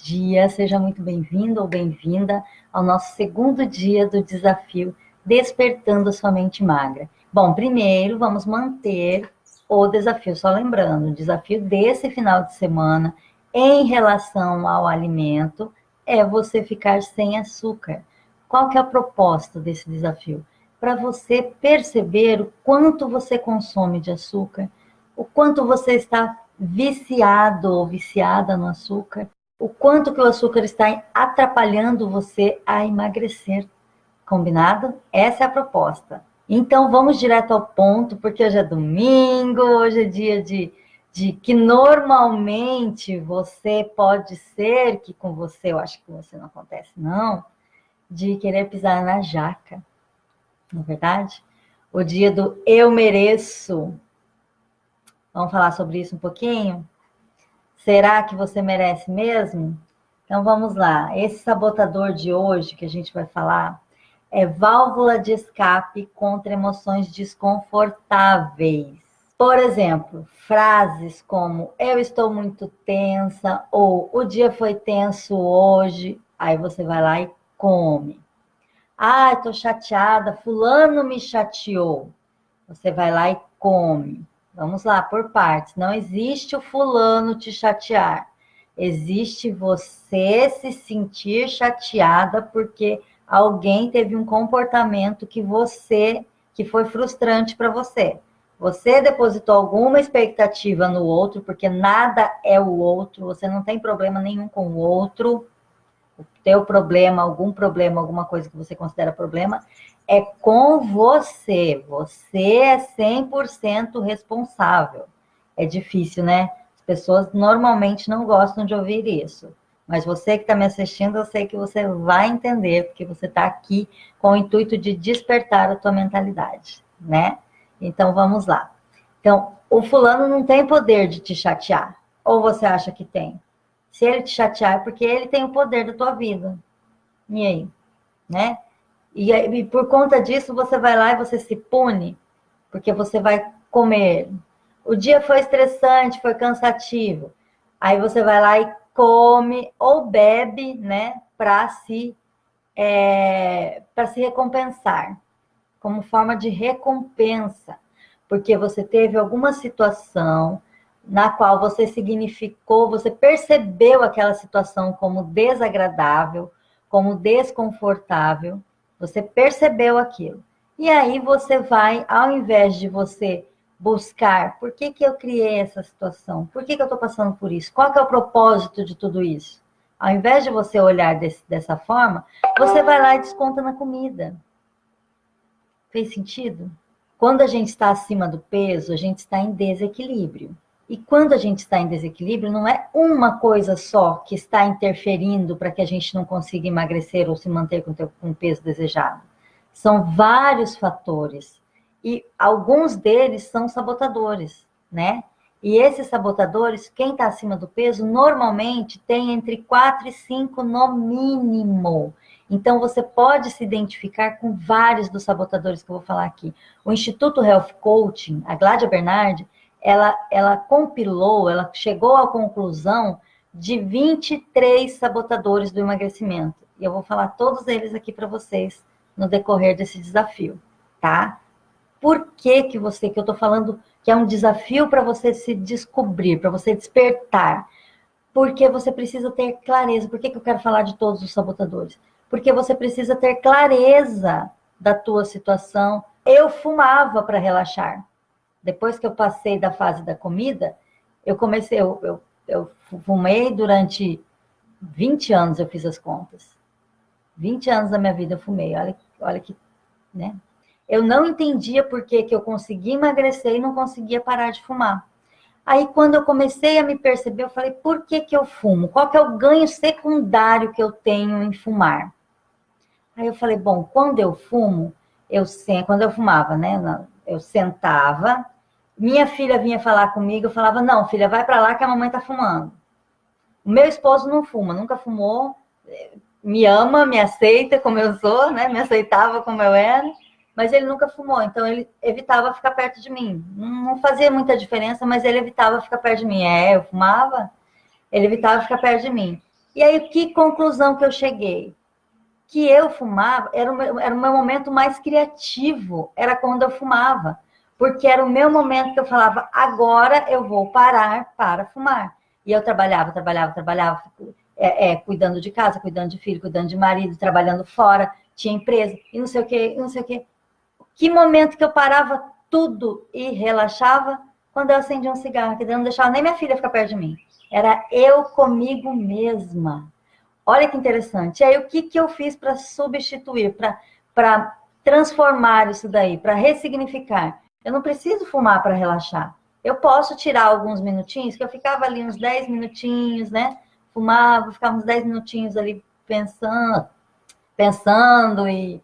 dia, seja muito bem-vindo ou bem-vinda ao nosso segundo dia do desafio Despertando a Sua Mente Magra. Bom, primeiro vamos manter o desafio, só lembrando, o desafio desse final de semana em relação ao alimento é você ficar sem açúcar. Qual que é a proposta desse desafio? Para você perceber o quanto você consome de açúcar, o quanto você está viciado ou viciada no açúcar, o quanto que o açúcar está atrapalhando você a emagrecer. Combinado? Essa é a proposta. Então vamos direto ao ponto, porque hoje é domingo, hoje é dia de que normalmente você pode ser, que com você eu acho que com você não acontece não, de querer pisar na jaca, não é verdade? O dia do eu mereço. Vamos falar sobre isso um pouquinho? Será que você merece mesmo? Então vamos lá. Esse sabotador de hoje que a gente vai falar é válvula de escape contra emoções desconfortáveis. Por exemplo, frases como eu estou muito tensa ou o dia foi tenso hoje. Aí você vai lá e come. Ah, estou chateada, fulano me chateou. Você vai lá e come. Vamos lá, por partes. Não existe o fulano te chatear. Existe você se sentir chateada porque alguém teve um comportamento que foi frustrante para você. Você depositou alguma expectativa no outro, porque nada é o outro, você não tem problema nenhum com o outro. O teu problema, alguma coisa que você considera problema, é com você. Você é 100% responsável. É difícil, né? As pessoas normalmente não gostam de ouvir isso. Mas você que está me assistindo, eu sei que você vai entender, porque você está aqui com o intuito de despertar a tua mentalidade, né? Então, vamos lá. Então, o fulano não tem poder de te chatear. Ou você acha que tem? Se ele te chatear, é porque ele tem o poder da tua vida. E aí? Né? E por conta disso, você vai lá e você se pune, porque você vai comer. O dia foi estressante, foi cansativo. Aí você vai lá e come ou bebe, né? Para se recompensar, como forma de recompensa. Porque você teve alguma situação na qual você significou, você percebeu aquela situação como desagradável, como desconfortável, você percebeu aquilo. E aí você vai, ao invés de você buscar, por que que eu criei essa situação? Por que que eu estou passando por isso? Qual que é o propósito de tudo isso? Ao invés de você olhar dessa forma, você vai lá e desconta na comida. Fez sentido? Quando a gente está acima do peso, a gente está em desequilíbrio. E quando a gente está em desequilíbrio, não é uma coisa só que está interferindo para que a gente não consiga emagrecer ou se manter com o peso desejado. São vários fatores. E alguns deles são sabotadores, né? E esses sabotadores, quem está acima do peso, normalmente tem entre 4 e 5 no mínimo. Então, você pode se identificar com vários dos sabotadores que eu vou falar aqui. O Instituto Health Coaching, a Gládia Bernardi, ela compilou, ela chegou à conclusão de 23 sabotadores do emagrecimento. E eu vou falar todos eles aqui para vocês no decorrer desse desafio, tá? Por que que eu estou falando que é um desafio para você se descobrir, para você despertar? Porque você precisa ter clareza. Por que que eu quero falar de todos os sabotadores? Porque você precisa ter clareza da tua situação. Eu fumava para relaxar. Depois que eu passei da fase da comida, eu fumei durante 20 anos, eu fiz as contas. 20 anos da minha vida eu fumei. Olha que, né? Eu não entendia por que que eu conseguia emagrecer e não conseguia parar de fumar. Aí, quando eu comecei a me perceber, eu falei, por que que eu fumo? Qual que é o ganho secundário que eu tenho em fumar? Aí eu falei, bom, quando eu fumo, quando eu fumava, né? Eu sentava, minha filha vinha falar comigo, eu falava, não, filha, vai para lá que a mamãe tá fumando. O meu esposo não fuma, nunca fumou, me ama, me aceita como eu sou, né? Me aceitava como eu era, mas ele nunca fumou, então ele evitava ficar perto de mim. Não fazia muita diferença, mas ele evitava ficar perto de mim. Eu fumava, ele evitava ficar perto de mim. E aí, que conclusão que eu cheguei? Que eu fumava, era o meu momento mais criativo, era quando eu fumava. Porque era o meu momento que eu falava, agora eu vou parar para fumar. E eu trabalhava, cuidando de casa, cuidando de filho, cuidando de marido, trabalhando fora, tinha empresa, e não sei o quê, e não sei o quê. Que momento que eu parava tudo e relaxava? Quando eu acendia um cigarro, que eu não deixava nem minha filha ficar perto de mim. Era eu comigo mesma. Olha que interessante. E aí, o que, que eu fiz para substituir, para transformar isso daí, para ressignificar? Eu não preciso fumar para relaxar. Eu posso tirar alguns minutinhos, que eu ficava ali uns 10 minutinhos, né? Fumava, ficava uns 10 minutinhos ali pensando e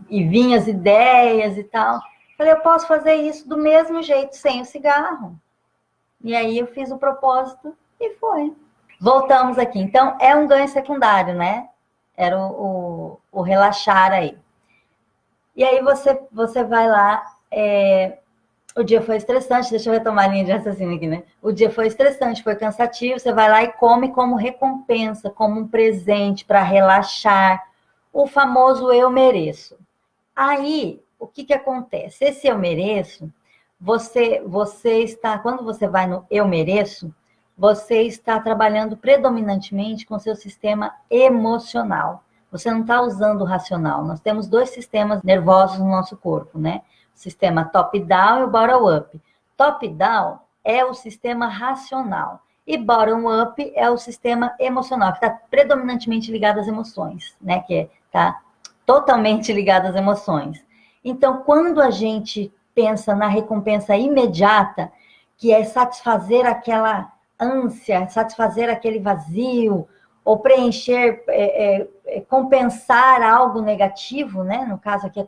vinha as ideias e tal. Falei, eu posso fazer isso do mesmo jeito, sem o cigarro. E aí eu fiz o propósito e foi. Voltamos aqui. Então, é um ganho secundário, né? Era o relaxar aí. E aí você vai lá. O dia foi estressante, deixa eu retomar a linha de raciocínio aqui, né? O dia foi estressante, foi cansativo, você vai lá e come como recompensa, como um presente para relaxar. O famoso eu mereço. Aí, o que, que acontece? Esse eu mereço, você está, quando você vai no eu mereço, você está trabalhando predominantemente com o seu sistema emocional. Você não está usando o racional. Nós temos dois sistemas nervosos no nosso corpo, né? O sistema top-down e o bottom-up. Top-down é o sistema racional. E bottom-up é o sistema emocional, que está predominantemente ligado às emoções, né? Que está totalmente ligado às emoções. Então, quando a gente pensa na recompensa imediata, que é satisfazer aquela ânsia, satisfazer aquele vazio, ou preencher, compensar algo negativo, né? No caso aqui é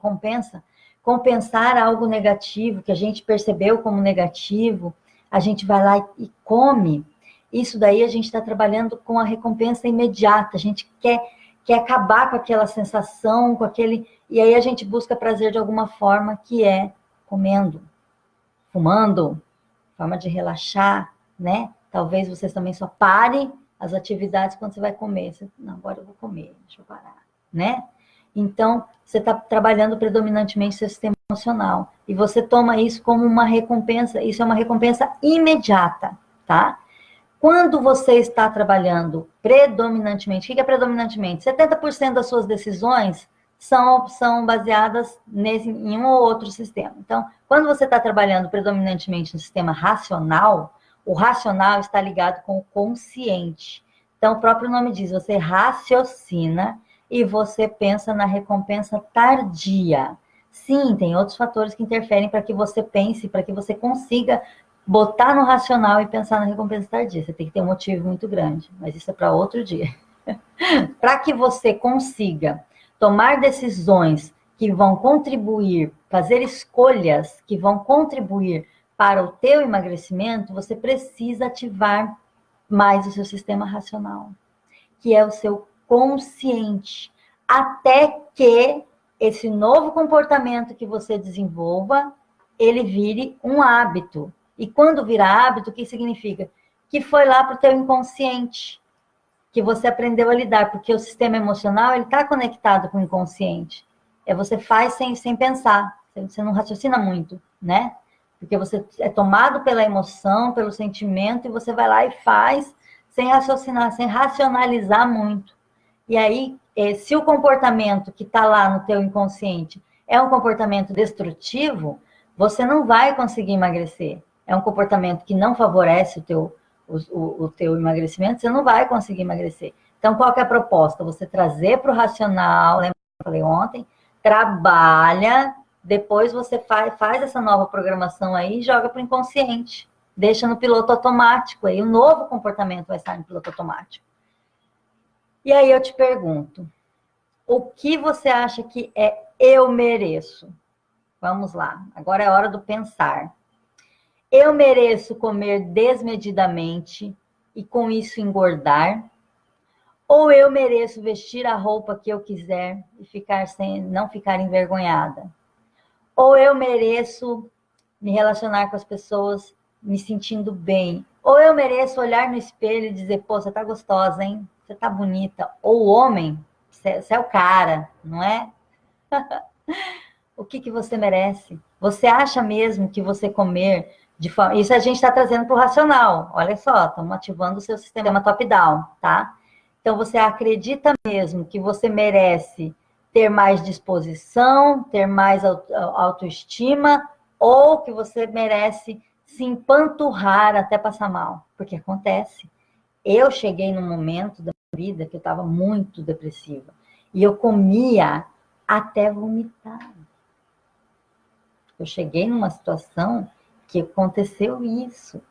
compensar algo negativo que a gente percebeu como negativo, a gente vai lá e come. Isso daí a gente está trabalhando com a recompensa imediata, a gente quer acabar com aquela sensação, com aquele... E aí a gente busca prazer de alguma forma, que é comendo, fumando, forma de relaxar, né? Talvez vocês também só parem as atividades quando você vai comer. Você, não, agora eu vou comer, deixa eu parar, né? Então, você está trabalhando predominantemente seu sistema emocional. E você toma isso como uma recompensa. Isso é uma recompensa imediata, tá? Quando você está trabalhando predominantemente, o que é predominantemente? 70% das suas decisões são baseadas em um ou outro sistema. Então, quando você está trabalhando predominantemente no sistema racional, o racional está ligado com o consciente. Então, o próprio nome diz, você raciocina e você pensa na recompensa tardia. Sim, tem outros fatores que interferem para que você pense, para que você consiga botar no racional e pensar na recompensa tardia. Você tem que ter um motivo muito grande, mas isso é para outro dia. Para que você consiga tomar decisões que vão contribuir, fazer escolhas que vão contribuir para o teu emagrecimento, você precisa ativar mais o seu sistema racional, que é o seu consciente, até que esse novo comportamento que você desenvolva, ele vire um hábito. E quando virar hábito, o que significa? Que foi lá para o teu inconsciente, que você aprendeu a lidar, porque o sistema emocional, ele está conectado com o inconsciente. Você faz sem pensar, você não raciocina muito, né? Porque você é tomado pela emoção, pelo sentimento, e você vai lá e faz sem raciocinar, sem racionalizar muito. E aí, se o comportamento que está lá no teu inconsciente é um comportamento destrutivo, você não vai conseguir emagrecer. É um comportamento que não favorece o teu emagrecimento, você não vai conseguir emagrecer. Então, qual que é a proposta? Você trazer para o racional, lembra que eu falei ontem? Trabalha, depois você faz essa nova programação aí e joga para o inconsciente. Deixa no piloto automático, aí o novo comportamento vai estar no piloto automático. E aí eu te pergunto, o que você acha que é eu mereço? Vamos lá, agora é a hora do pensar. Eu mereço comer desmedidamente e com isso engordar? Ou eu mereço vestir a roupa que eu quiser e não ficar envergonhada? Ou eu mereço me relacionar com as pessoas me sentindo bem? Ou eu mereço olhar no espelho e dizer, pô, você tá gostosa, hein? Você tá bonita. Ou o homem, você é o cara, não é? O que que você merece? Você acha mesmo que você comer de forma... Isso a gente está trazendo para o racional. Olha só, estamos ativando o seu sistema top-down, tá? Então, você acredita mesmo que você merece ter mais disposição, ter mais autoestima, ou que você merece se empanturrar até passar mal? Porque acontece. Eu cheguei num momento da vida que eu estava muito depressiva. E eu comia até vomitar. Eu cheguei numa situação que aconteceu isso.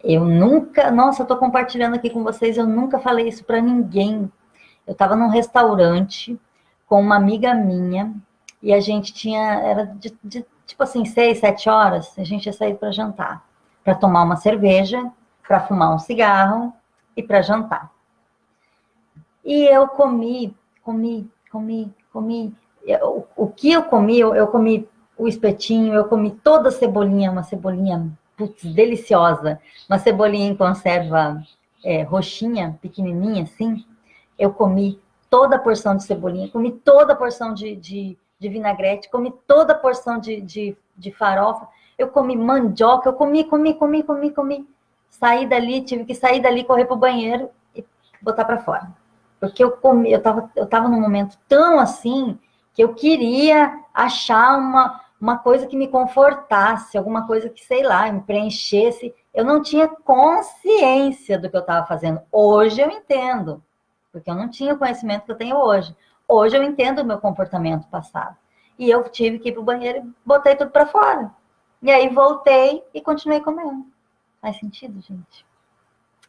Eu nunca, nossa, eu estou compartilhando aqui com vocês, eu nunca falei isso para ninguém. Eu estava num restaurante com uma amiga minha e a gente tinha, era de tipo assim, 6, 7 horas, a gente ia sair para jantar, para tomar uma cerveja, para fumar um cigarro e para jantar. E eu comi. O que eu comi, eu comi o espetinho, eu comi toda a cebolinha, uma cebolinha putz, deliciosa, uma cebolinha em conserva roxinha, pequenininha assim. Eu comi toda a porção de cebolinha, comi toda a porção de vinagrete, comi toda a porção de farofa, eu comi mandioca, eu comi. Saí dali, tive que sair dali, correr para o banheiro e botar para fora. Porque eu tava num momento tão assim que eu queria achar uma coisa que me confortasse, alguma coisa que, sei lá, me preenchesse. Eu não tinha consciência do que eu estava fazendo. Hoje eu entendo, porque eu não tinha o conhecimento que eu tenho hoje. Hoje eu entendo o meu comportamento passado. E eu tive que ir para o banheiro e botei tudo para fora. E aí voltei e continuei comendo. Faz sentido, gente?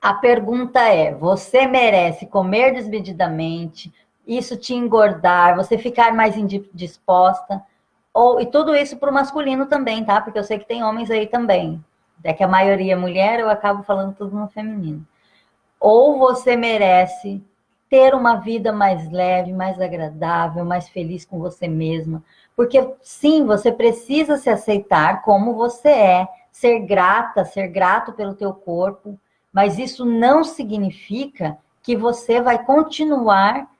A pergunta é: você merece comer desmedidamente, isso te engordar, você ficar mais indisposta? E tudo isso para o masculino também, tá? Porque eu sei que tem homens aí também. É que a maioria é mulher, eu acabo falando tudo no feminino. Ou você merece ter uma vida mais leve, mais agradável, mais feliz com você mesma. Porque sim, você precisa se aceitar como você é, ser grata, ser grato pelo teu corpo, mas isso não significa que você vai continuar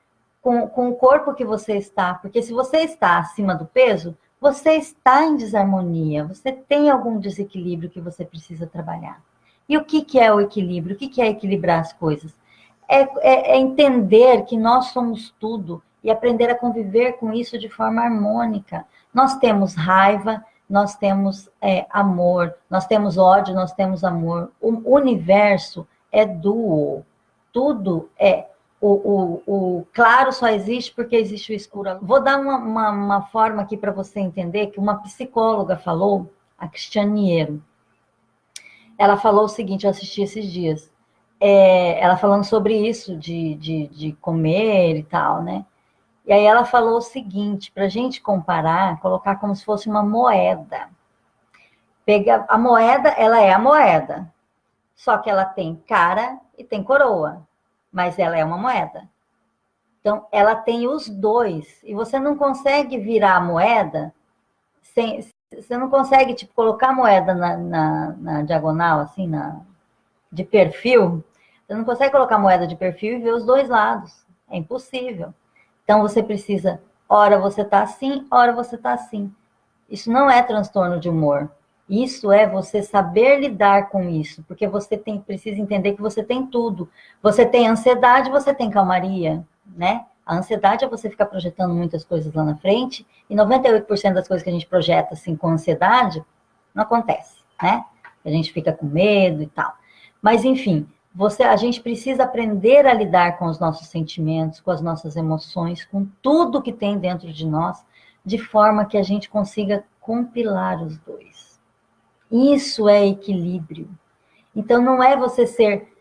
com o corpo que você está. Porque se você está acima do peso, você está em desarmonia, você tem algum desequilíbrio que você precisa trabalhar. E o que é o equilíbrio? O que é equilibrar as coisas? É entender que nós somos tudo e aprender a conviver com isso de forma harmônica. Nós temos raiva, nós temos amor, nós temos ódio, nós temos amor. O universo é duo. Tudo é. O claro só existe porque existe o escuro. Vou dar uma forma aqui para você entender que uma psicóloga falou, a Cristiane. Ela falou o seguinte, eu assisti esses dias. Ela falando sobre isso, de comer e tal, né? E aí ela falou o seguinte, para a gente comparar, colocar como se fosse uma moeda. A moeda, ela é a moeda. Só que ela tem cara e tem coroa. Mas ela é uma moeda. Então, ela tem os dois. E você não consegue virar a moeda sem... Você não consegue, tipo, colocar a moeda na diagonal, assim, de perfil. Você não consegue colocar a moeda de perfil e ver os dois lados. É impossível. Então, você precisa, ora você tá assim, ora você tá assim. Isso não é transtorno de humor. Isso é você saber lidar com isso. Porque você precisa entender que você tem tudo. Você tem ansiedade, você tem calmaria, né? A ansiedade é você ficar projetando muitas coisas lá na frente, e 98% das coisas que a gente projeta assim com ansiedade não acontece, né? A gente fica com medo e tal. Mas enfim, a gente precisa aprender a lidar com os nossos sentimentos, com as nossas emoções, com tudo que tem dentro de nós, de forma que a gente consiga compilar os dois. Isso é equilíbrio. Então não é você ser...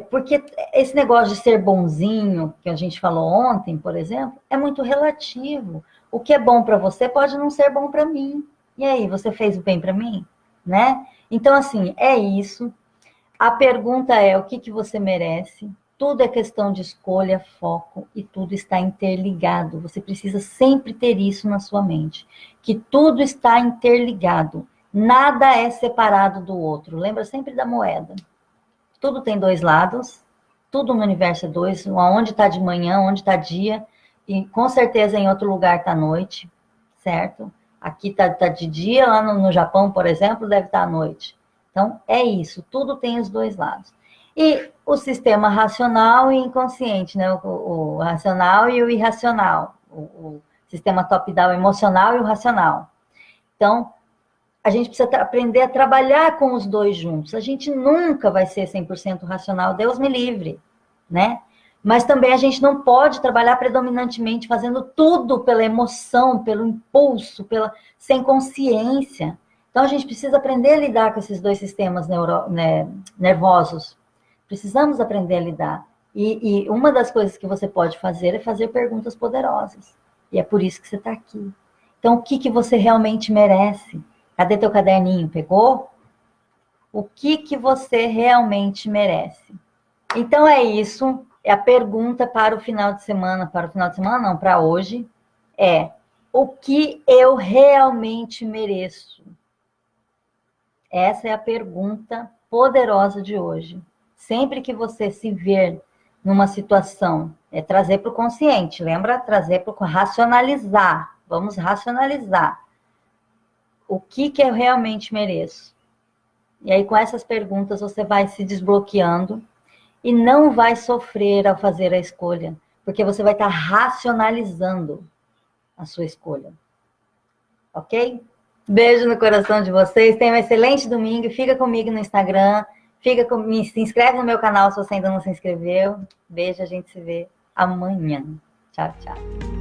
porque esse negócio de ser bonzinho, que a gente falou ontem, por exemplo, é muito relativo. O que é bom para você pode não ser bom para mim. E aí, você fez o bem para mim? Né? Então, assim, é isso. A pergunta é, o que você merece? Tudo é questão de escolha, foco, e tudo está interligado. Você precisa sempre ter isso na sua mente. Que tudo está interligado. Nada é separado do outro. Lembra sempre da moeda. tudo tem dois lados, tudo no universo é dois, onde está de manhã, onde está dia, e com certeza em outro lugar está noite, certo? Aqui tá de dia, lá no Japão, por exemplo, deve estar à noite. Então, é isso, tudo tem os dois lados. E o sistema racional e inconsciente, né? O racional e o irracional. O sistema top-down emocional e o racional. Então, a gente precisa aprender a trabalhar com os dois juntos. A gente nunca vai ser 100% racional, Deus me livre, né? Mas também a gente não pode trabalhar predominantemente fazendo tudo pela emoção, pelo impulso, sem consciência. Então, a gente precisa aprender a lidar com esses dois sistemas nervosos. Precisamos aprender a lidar. E uma das coisas que você pode fazer é fazer perguntas poderosas. E é por isso que você está aqui. Então, o que você realmente merece? Cadê teu caderninho? Pegou? O que você realmente merece? Então, é isso. É a pergunta para o final de semana. Para o final de semana, não, para hoje. É: o que eu realmente mereço? Essa é a pergunta poderosa de hoje. Sempre que você se ver numa situação, é trazer para o consciente, lembra? Trazer para o racionalizar. Vamos racionalizar. O que eu realmente mereço? E aí, com essas perguntas, você vai se desbloqueando e não vai sofrer ao fazer a escolha, porque você vai estar racionalizando a sua escolha. Ok? Beijo no coração de vocês. Tenham um excelente domingo. Fica comigo no Instagram. Se inscreve no meu canal se você ainda não se inscreveu. Beijo, a gente se vê amanhã. Tchau, tchau.